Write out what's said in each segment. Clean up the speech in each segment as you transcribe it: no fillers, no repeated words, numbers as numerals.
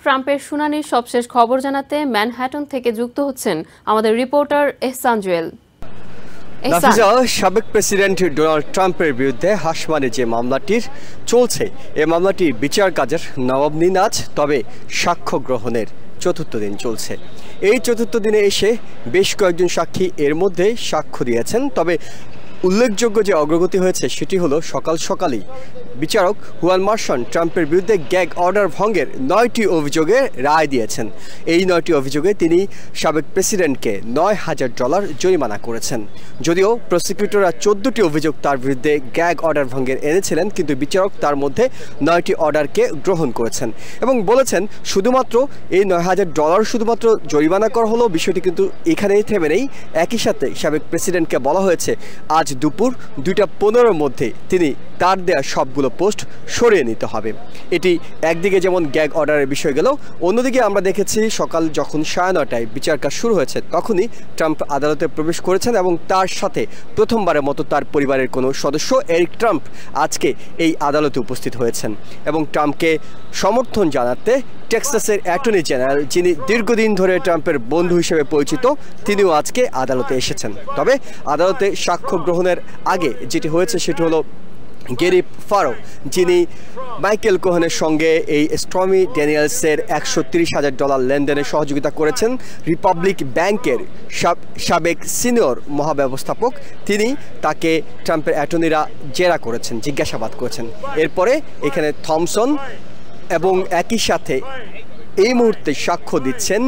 ট্রাম্পের শুনানির সবশেষ খবর জানাতে ম্যানহাটন থেকে যুক্ত হচ্ছেন আমাদের রিপোর্টার এহসান জুয়েল। সাবেক প্রেসিডেন্ট ডোনাল্ড ট্রাম্পের বিরুদ্ধে হাসমানে যে মামলাটি চলছে, এই মামলাটি বিচার কাজের নবম দিন আজ, তবে সাক্ষ্য গ্রহণের চতুর্থ দিন চলছে। এই চতুর্থ দিনে এসে বেশ কয়েকজন সাক্ষী এর মধ্যে সাক্ষ্য দিয়েছেন। তবে উল্লেখযোগ্য যে অগ্রগতি হয়েছে সেটি হলো সকাল সকালেই বিচারক হুয়ান মার্শন ট্রাম্পের বিরুদ্ধে গ্যাগ অর্ডার ভঙ্গের 9টি অভিযোগে রায় দিয়েছেন। এই 9টি অভিযোগে তিনি সাবেক প্রেসিডেন্টকে $9,000 জরিমানা করেছেন। যদিও প্রসিকিউটররা 14টি অভিযোগ তার বিরুদ্ধে গ্যাগ অর্ডার ভঙ্গের এনেছিলেন, কিন্তু বিচারক তার মধ্যে 9টি অর্ডারকে গ্রহণ করেছেন এবং বলেছেন শুধুমাত্র এই $9,000 শুধুমাত্র জরিমানা করা হলো, বিষয়টি কিন্তু এখানেই থেমে নেই। একই সাথে সাবেক প্রেসিডেন্টকে বলা হয়েছে আজ দুপুর 2:15-র মধ্যে তিনি তার দেয়া সবগুলো পোস্ট সরিয়ে নিতে হবে। এটি একদিকে যেমন গ্যাগ অর্ডারের বিষয় গেল, অন্যদিকে আমরা দেখেছি সকাল যখন 9:30টায় বিচার কাজ শুরু হয়েছে তখনই ট্রাম্প আদালতে প্রবেশ করেছেন এবং তার সাথে প্রথমবারের মতো তার পরিবারের কোনো সদস্য এরিক ট্রাম্প আজকে এই আদালতে উপস্থিত হয়েছেন এবং ট্রাম্পকে সমর্থন জানাতে টেক্সাসের অ্যাটর্নি জেনারেল, যিনি দীর্ঘদিন ধরে ট্রাম্পের বন্ধু হিসেবে পরিচিত, তিনিও আজকে আদালতে এসেছেন। তবে আদালতে সাক্ষ্য গ্রহণের আগে যেটি হয়েছে সেটি হলো গেরি ফারো, যিনি মাইকেল কোহেনের সঙ্গে এই স্টর্মি ড্যানিয়েলসের $130,000 লেনদেনে সহযোগিতা করেছেন, রিপাবলিক ব্যাংকের সাবেক সিনিয়র মহাব্যবস্থাপক, তিনি তাকে ট্রাম্পের অ্যাটর্নিরা জেরা করেছেন, জিজ্ঞাসাবাদ করেছেন। এরপরে এখানে থমসন এবং একই সাথে এই মুহূর্তে সাক্ষ্য দিচ্ছেন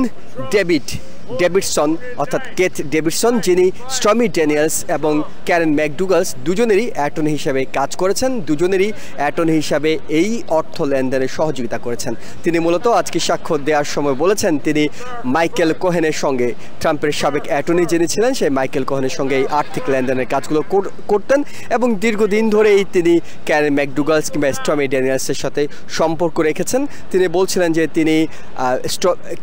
ডেভিডসন অর্থাৎ কেথ ডেভিডসন, যিনি স্টর্মি ড্যানিয়েলস এবং ক্যারেন ম্যাকডুগালস দুজনেরই অ্যাটর্নি হিসেবে কাজ করেছেন, দুজনেরই অ্যাটর্নি হিসাবে এই অর্থ লেনদেনে সহযোগিতা করেছেন। তিনি মূলত আজকে সাক্ষ্য দেওয়ার সময় বলেছেন তিনি মাইকেল কোহেনের সঙ্গে, ট্রাম্পের সাবেক অ্যাটর্নি যিনি ছিলেন সেই মাইকেল কোহেনের সঙ্গে এই আর্থিক লেনদেনের কাজগুলো করতেন এবং দীর্ঘদিন ধরেই তিনি ক্যারেন ম্যাকডুগালস কিংবা স্টর্মি ড্যানিয়েলসের সাথে সম্পর্ক রেখেছেন। তিনি বলছিলেন যে তিনি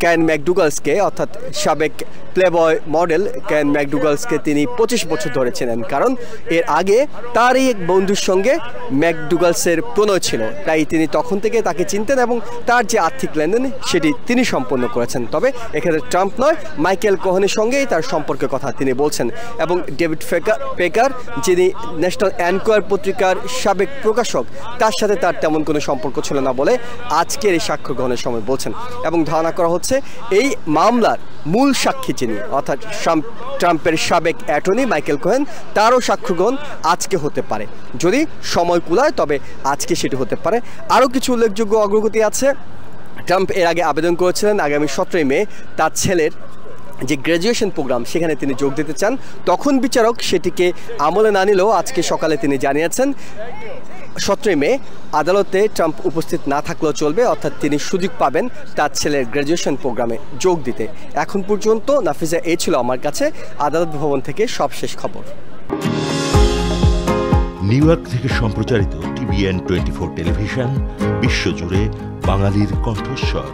ক্যারেন ম্যাকডুগালসকে অর্থাৎ সাবেক প্লেবয় মডেল ক্যারেন ম্যাকডুগালসকে তিনি 25 বছর ধরে ছিলেন, কারণ এর আগে তারই এক বন্ধুর সঙ্গে ম্যাকডুগালসের প্রণয় ছিল, তাই তিনি তখন থেকে তাকে চিনতেন এবং তার যে আর্থিক লেনদেন সেটি তিনি সম্পন্ন করেছেন। তবে এখানে ট্রাম্প নয়, মাইকেল কোহেনের সঙ্গেই তার সম্পর্কের কথা তিনি বলছেন এবং ডেভিড পেকার, যিনি ন্যাশনাল এনকোয়ার পত্রিকার সাবেক প্রকাশক, তার সাথে তার তেমন কোনো সম্পর্ক ছিল না বলে আজকের এই সাক্ষ্য গ্রহণের সময় বলছেন এবং ধারণা করা হচ্ছে এই মামলার মূল সাক্ষী যিনি অর্থাৎ ট্রাম্পের সাবেক অ্যাটর্নি মাইকেল কোহেন, তারও সাক্ষ্য গ্রহণ আজকে হতে পারে। যদি সময় কুলায় তবে আজকে সেটি হতে পারে। আরও কিছু উল্লেখযোগ্য অগ্রগতি আছে। ট্রাম্প এর আগে আবেদন করেছিলেন আগামী 17 মে তার ছেলের যে গ্র্যাজুয়েশন প্রোগ্রাম সেখানে তিনি যোগ দিতে চান, তখন বিচারক সেটিকে আমলে না নিলেও আজকে সকালে তিনি জানিয়েছেন 17 মে আদালতে ট্রাম্প উপস্থিত না থাকলেও চলবে, অর্থাৎ তিনি সুযোগ পাবেন তার ছেলের গ্র্যাজুয়েশন প্রোগ্রামে যোগ দিতে। এখন পর্যন্ত নাফিজা, এই ছিল আমার কাছে আদালত ভবন থেকে সবশেষ খবর। নিউ ইয়র্ক থেকে সম্প্রচারিত TVN 24 টেলিভিশন বিশ্বজুড়ে বাঙালির কণ্ঠস্বর।